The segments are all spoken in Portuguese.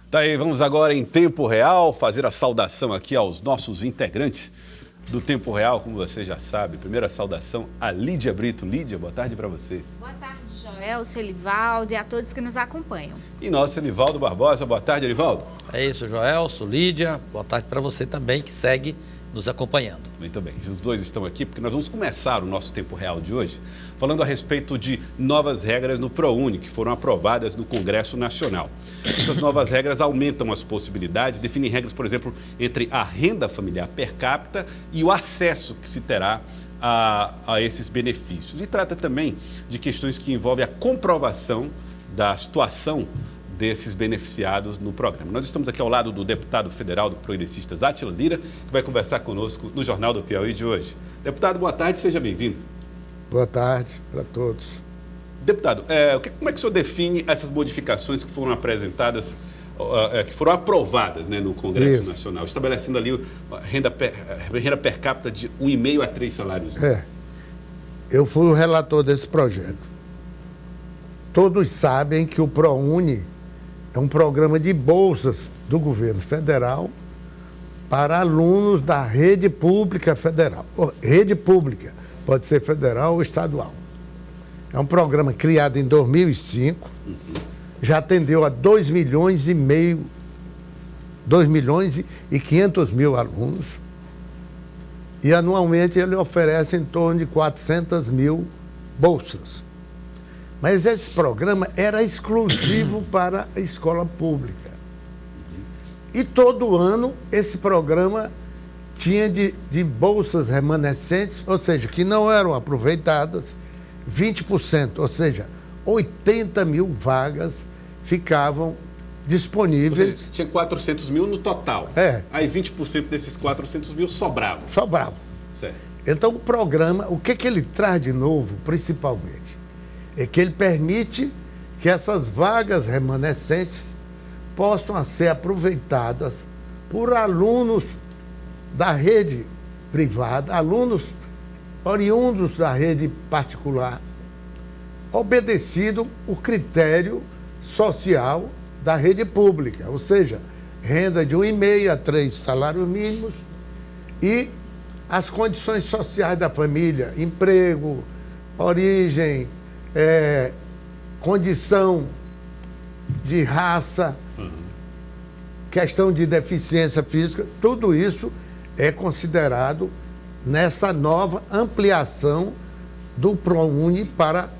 Tá aí, vamos agora em tempo real fazer a saudação aqui aos nossos integrantes do Tempo Real, como você já sabe. Primeira saudação a Lídia Brito. Lídia, boa tarde para você. Boa tarde, Joel, seu Elivaldo e a todos que nos acompanham. E nosso Elivaldo Barbosa. Boa tarde, Elivaldo. É isso, Joel, sou Lídia. Boa tarde para você também que segue nos acompanhando. Muito bem, os dois estão aqui porque nós vamos começar o nosso Tempo Real de hoje falando a respeito de novas regras no ProUni, que foram aprovadas no Congresso Nacional. Essas novas regras aumentam as possibilidades, definem regras, por exemplo, entre a renda familiar per capita e o acesso que se terá a esses benefícios. E trata também de questões que envolvem a comprovação da situação desses beneficiados no programa. Nós estamos aqui ao lado do deputado federal do Progressistas, Átila Lira, que vai conversar conosco no Jornal do Piauí de hoje. Deputado, boa tarde, seja bem-vindo. Boa tarde para todos. Deputado, como é que o senhor define essas modificações que foram apresentadas, que foram aprovadas, né, no Congresso Nacional, estabelecendo ali renda per capita de 1,5 a 3 salários? Eu fui o relator desse projeto. Todos sabem que o ProUni é um programa de bolsas do governo federal para alunos da rede pública federal. Rede pública, pode ser federal ou estadual. É um programa criado em 2005, já atendeu a 2 milhões e 500 mil alunos, e anualmente ele oferece em torno de 400 mil bolsas. Mas esse programa era exclusivo para a escola pública. E todo ano esse programa tinha de bolsas remanescentes, ou seja, que não eram aproveitadas, 20%, ou seja, 80 mil vagas ficavam disponíveis. Ou seja, tinha 400 mil no total. Aí 20% desses 400 mil sobravam. Certo. Então o programa, o que ele traz de novo, principalmente, é que ele permite que essas vagas remanescentes possam ser aproveitadas por alunos da rede privada, alunos oriundos da rede particular, obedecido o critério social da rede pública, ou seja, renda de 1,5 a 3 salários mínimos e as condições sociais da família, emprego, origem, condição de raça, questão de deficiência física, tudo isso é considerado nessa nova ampliação do ProUni para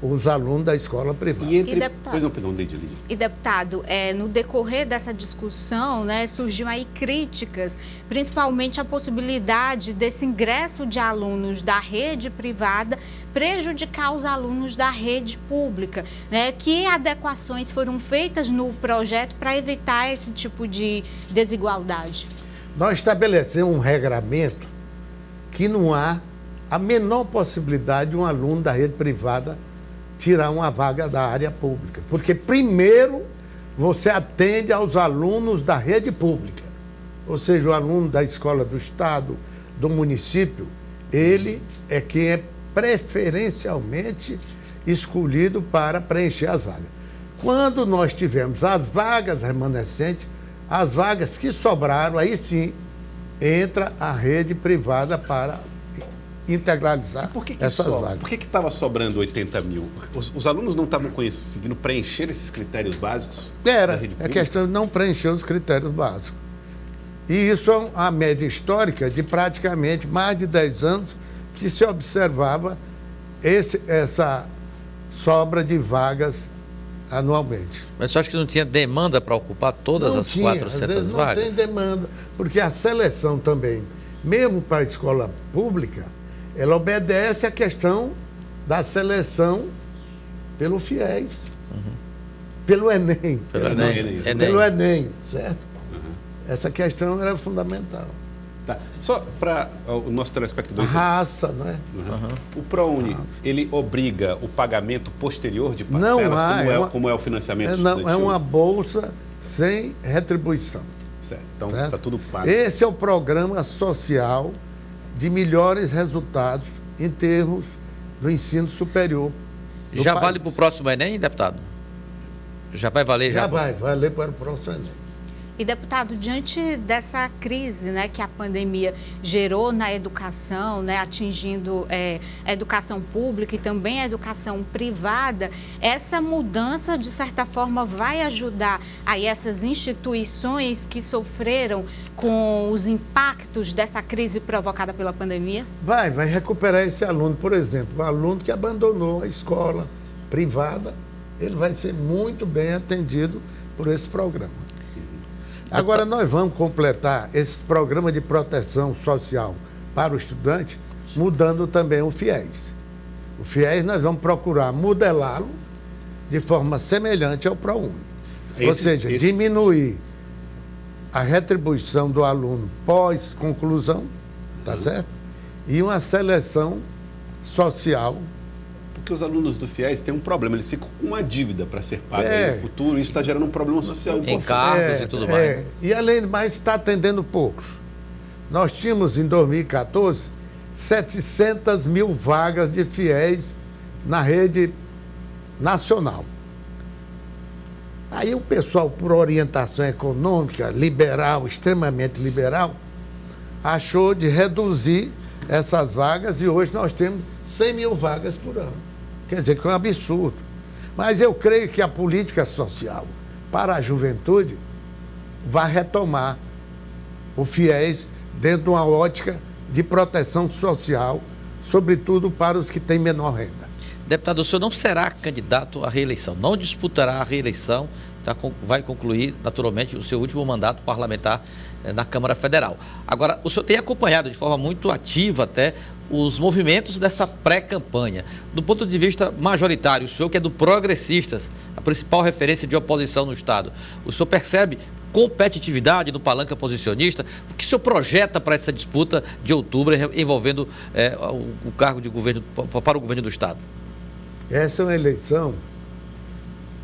os alunos da escola privada. E deputado, no decorrer dessa discussão, né, surgiu aí críticas, principalmente a possibilidade desse ingresso de alunos da rede privada prejudicar os alunos da rede pública, né? Que adequações foram feitas no projeto para evitar esse tipo de desigualdade? Nós estabelecemos um regramento que não há a menor possibilidade de um aluno da rede privada tirar uma vaga da área pública. Porque, primeiro, você atende aos alunos da rede pública. Ou seja, o aluno da escola do estado, do município, ele é quem é preferencialmente escolhido para preencher as vagas. Quando nós tivemos as vagas remanescentes, as vagas que sobraram, aí sim, entra a rede privada para integralizar essas vagas. Por que estava sobrando 80 mil? Os alunos não estavam conseguindo preencher esses critérios básicos? É questão de não preencher os critérios básicos. E isso é a média histórica de praticamente mais de 10 anos que se observava essa sobra de vagas anualmente. Mas você acha que não tinha demanda para ocupar todas as 400 vagas? Não tem demanda, porque a seleção também, mesmo para a escola pública, ela obedece à questão da seleção pelo FIES, pelo Enem. Pelo Enem, certo? Essa questão era fundamental. Tá. Só para o nosso telespectador... A raça, não é? O ProUni, ele obriga o pagamento posterior de parcelas, como é o financiamento estudantil? É uma bolsa sem retribuição. Certo. Então, está tudo pago. Esse é o programa social de melhores resultados em termos do ensino superior. Já vale para o próximo Enem, deputado? Já vai valer? Já vai valer para o próximo Enem. E, deputado, diante dessa crise, né, que a pandemia gerou na educação, né, atingindo a educação pública e também a educação privada, essa mudança, de certa forma, vai ajudar aí essas instituições que sofreram com os impactos dessa crise provocada pela pandemia? Vai recuperar esse aluno. Por exemplo, o aluno que abandonou a escola privada, ele vai ser muito bem atendido por esse programa. Agora, nós vamos completar esse programa de proteção social para o estudante, mudando também o FIES. O FIES nós vamos procurar modelá-lo de forma semelhante ao ProUni. Ou seja, diminuir a retribuição do aluno pós-conclusão, tá certo? E uma seleção social. Porque os alunos do FIES têm um problema, eles ficam com uma dívida para ser paga no futuro, e isso está gerando um problema social importante. Encargos e tudo mais. E além de mais, está atendendo poucos. Nós tínhamos, em 2014, 700 mil vagas de FIES na rede nacional. Aí o pessoal, por orientação econômica, liberal, extremamente liberal, achou de reduzir essas vagas e hoje nós temos 100 mil vagas por ano. Quer dizer que é um absurdo. Mas eu creio que a política social para a juventude vai retomar o FIES dentro de uma ótica de proteção social, sobretudo para os que têm menor renda. Deputado, o senhor não será candidato à reeleição, não disputará a reeleição, vai concluir naturalmente o seu último mandato parlamentar na Câmara Federal. Agora, o senhor tem acompanhado de forma muito ativa até os movimentos desta pré-campanha. Do ponto de vista majoritário, o senhor que é do Progressistas, a principal referência de oposição no Estado, o senhor percebe competitividade no palanque oposicionista? O que o senhor projeta para essa disputa de outubro envolvendo o cargo de governo para o governo do Estado? Essa é uma eleição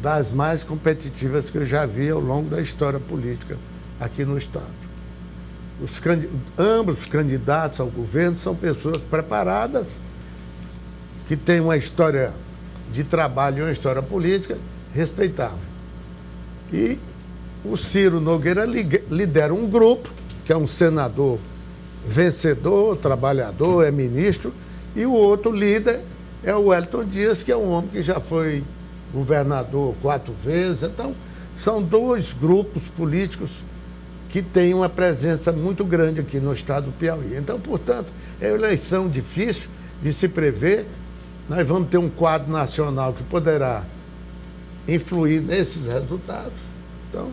das mais competitivas que eu já vi ao longo da história política aqui no Estado. Ambos os candidatos ao governo são pessoas preparadas, que têm uma história de trabalho e uma história política respeitável. E o Ciro Nogueira lidera um grupo, que é um senador vencedor, trabalhador, é ministro, e o outro líder é o Wellington Dias, que é um homem que já foi governador 4 vezes. Então, são 2 grupos políticos que têm uma presença muito grande aqui no estado do Piauí. Então, portanto, é uma eleição difícil de se prever. Nós vamos ter um quadro nacional que poderá influir nesses resultados. Então,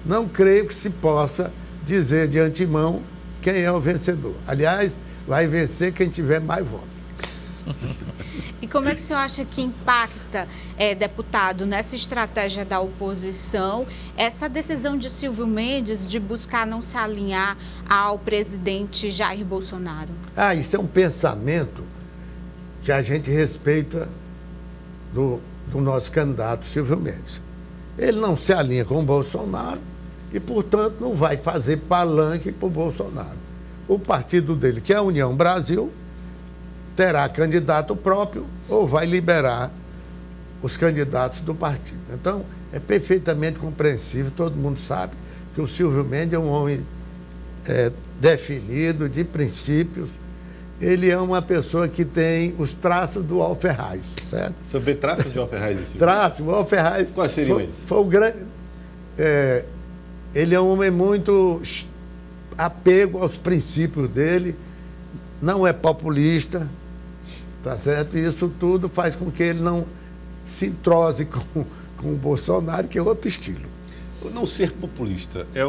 não creio que se possa dizer de antemão quem é o vencedor. Aliás, vai vencer quem tiver mais votos. E como é que o senhor acha que impacta, deputado, nessa estratégia da oposição, essa decisão de Silvio Mendes de buscar não se alinhar ao presidente Jair Bolsonaro? Isso é um pensamento que a gente respeita do nosso candidato Silvio Mendes. Ele não se alinha com o Bolsonaro e, portanto, não vai fazer palanque para o Bolsonaro. O partido dele, que é a União Brasil, terá candidato próprio ou vai liberar os candidatos do partido. Então, é perfeitamente compreensível, todo mundo sabe que o Silvio Mendes é um homem definido, de princípios. Ele é uma pessoa que tem os traços do Al-Ferraz, certo? Você vê traços de Al-Ferraz em cima? Traços, o Al-Ferraz... Quais seriam eles? Foi o grande... ele é um homem muito apego aos princípios dele, não é populista, tá certo? E isso tudo faz com que ele não se entrose com o Bolsonaro, que é outro estilo. Não ser populista é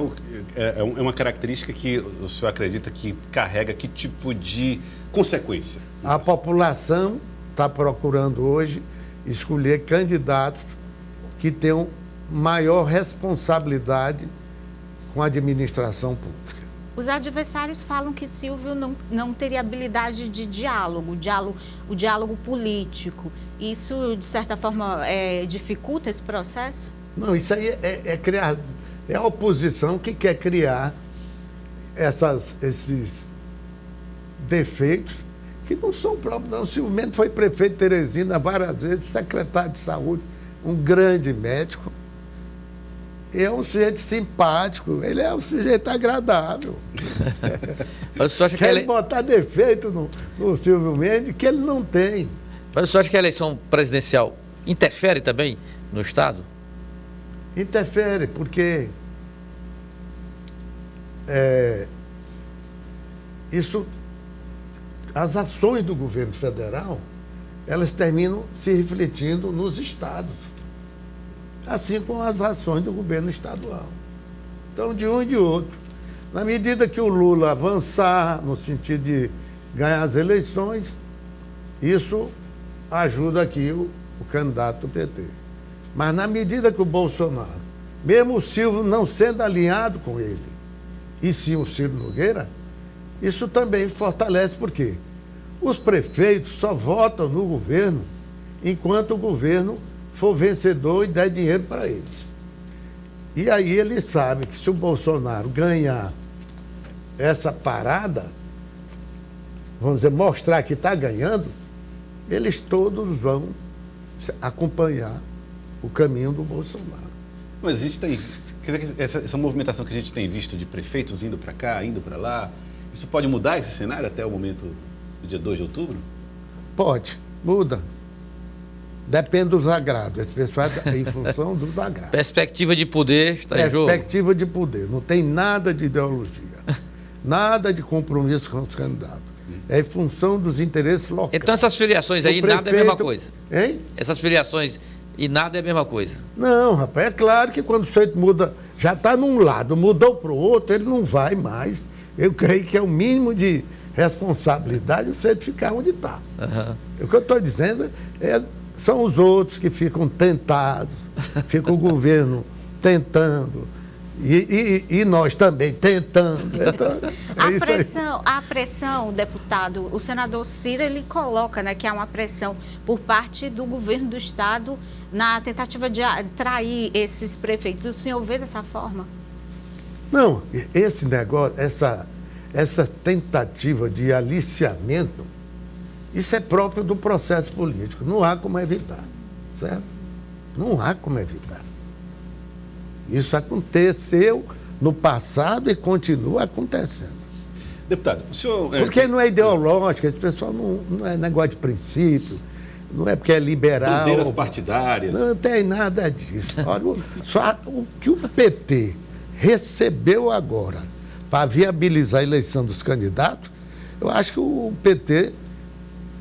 uma característica que o senhor acredita que carrega que tipo de consequência? A população está procurando hoje escolher candidatos que tenham maior responsabilidade com a administração pública. Os adversários falam que Silvio não teria habilidade de diálogo, o diálogo político. Isso, de certa forma, dificulta esse processo? Não, isso aí é a oposição que quer criar esses defeitos que não são próprios, não. O Silvio Mendes foi prefeito de Teresina várias vezes, secretário de saúde, um grande médico, é um sujeito simpático, ele é um sujeito agradável. Mas o senhor acha Quer botar defeito no Silvio Mendes que ele não tem. Mas o senhor acha que a eleição presidencial interfere também no Estado? Interfere, porque as ações do governo federal, elas terminam se refletindo nos estados, assim como as ações do governo estadual. Então, de um e de outro. Na medida que o Lula avançar no sentido de ganhar as eleições, isso ajuda aqui o candidato do PT. Mas na medida que o Bolsonaro, mesmo o Silvio não sendo alinhado com ele, e sim o Ciro Nogueira, isso também fortalece, por quê? Os prefeitos só votam no governo enquanto o governo for vencedor e der dinheiro para eles. E aí eles sabem que se o Bolsonaro ganhar essa parada, vamos dizer, mostrar que está ganhando, eles todos vão acompanhar o caminho do Bolsonaro. Mas a gente tem essa movimentação que a gente tem visto de prefeitos indo para cá, indo para lá, isso pode mudar esse cenário até o momento do dia 2 de outubro? Pode, muda. Depende dos agrados. Esse pessoal é em função dos agrados. Perspectiva de poder está em jogo? Perspectiva de poder. Não tem nada de ideologia. Nada de compromisso com os candidatos. É em função dos interesses locais. Então essas filiações aí, nada é a mesma coisa? Hein? Essas filiações e nada é a mesma coisa? Não, rapaz. É claro que quando o sujeito muda, já está num lado, mudou para o outro, ele não vai mais. Eu creio que é o mínimo de responsabilidade o sujeito ficar onde está. O que eu estou dizendo são os outros que ficam tentados, fica o governo tentando, e nós também tentando. Então, a pressão, deputado, o senador Ciro, ele coloca, né, que há uma pressão por parte do governo do Estado na tentativa de atrair esses prefeitos. O senhor vê dessa forma? Não, esse negócio, essa tentativa de aliciamento, isso é próprio do processo político. Não há como evitar, certo? Não há como evitar. Isso aconteceu no passado e continua acontecendo. Deputado, o senhor... Porque não é ideológico, esse pessoal não é negócio de princípio, não é porque é liberal. Bandeiras partidárias. Não tem nada disso. Olha, só o que o PT recebeu agora para viabilizar a eleição dos candidatos, eu acho que o PT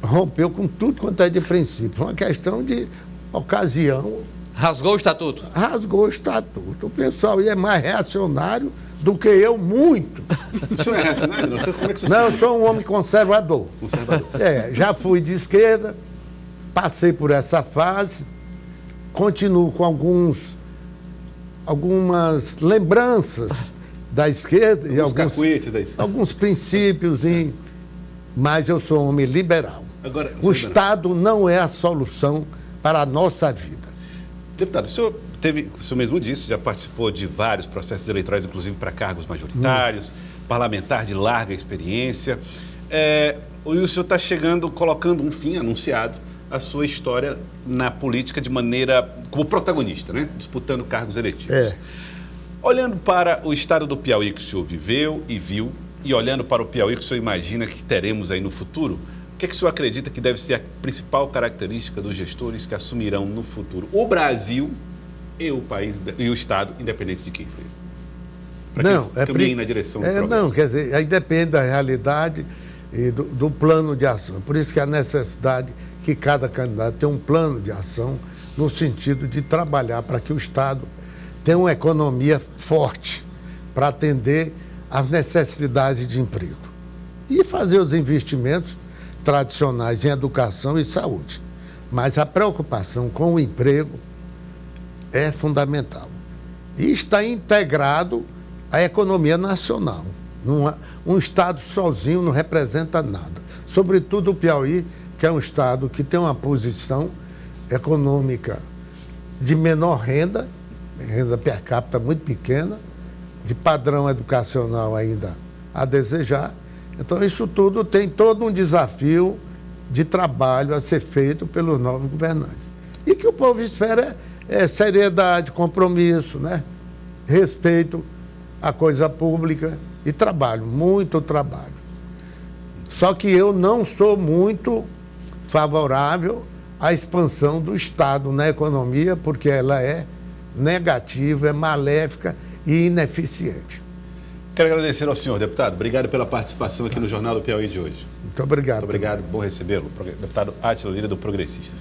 rompeu com tudo quanto é de princípio. Uma questão de ocasião. Rasgou o estatuto? Rasgou o estatuto. O pessoal é mais reacionário do que eu, muito. O senhor é reacionário? Não, como é que não, eu sou um homem conservador. Já fui de esquerda, passei por essa fase, continuo com algumas lembranças da esquerda e alguns princípios, mas eu sou um homem liberal. Agora, o Estado não é a solução para a nossa vida. Deputado, o senhor mesmo disse, já participou de vários processos eleitorais, inclusive para cargos majoritários, parlamentar de larga experiência. E o senhor está colocando um fim anunciado à sua história na política de maneira como protagonista, né? Disputando cargos eletivos. Olhando para o estado do Piauí que o senhor viveu e viu, e olhando para o Piauí que o senhor imagina que teremos aí no futuro, o que é que o senhor acredita que deve ser a principal característica dos gestores que assumirão no futuro o Brasil e o país e o Estado, independente de quem seja? Para que caminhem na direção do progresso. Não, quer dizer, aí depende da realidade e do plano de ação. Por isso que a necessidade que cada candidato tenha um plano de ação no sentido de trabalhar para que o Estado tenha uma economia forte para atender às necessidades de emprego e fazer os investimentos tradicionais em educação e saúde. Mas a preocupação com o emprego é fundamental. E está integrado à economia nacional. Um Estado sozinho não representa nada. Sobretudo o Piauí, que é um Estado que tem uma posição econômica de menor renda per capita muito pequena, de padrão educacional ainda a desejar. Então, isso tudo tem todo um desafio de trabalho a ser feito pelos novos governantes. E que o povo espera seriedade, compromisso, né? respeito à coisa pública e trabalho, muito trabalho. Só que eu não sou muito favorável à expansão do Estado na economia, porque ela é negativa, é maléfica e ineficiente. Quero agradecer ao senhor, deputado. Obrigado pela participação aqui no Jornal do Piauí de hoje. Muito obrigado. Muito obrigado, bom recebê-lo. Deputado Átila Lira, do Progressistas.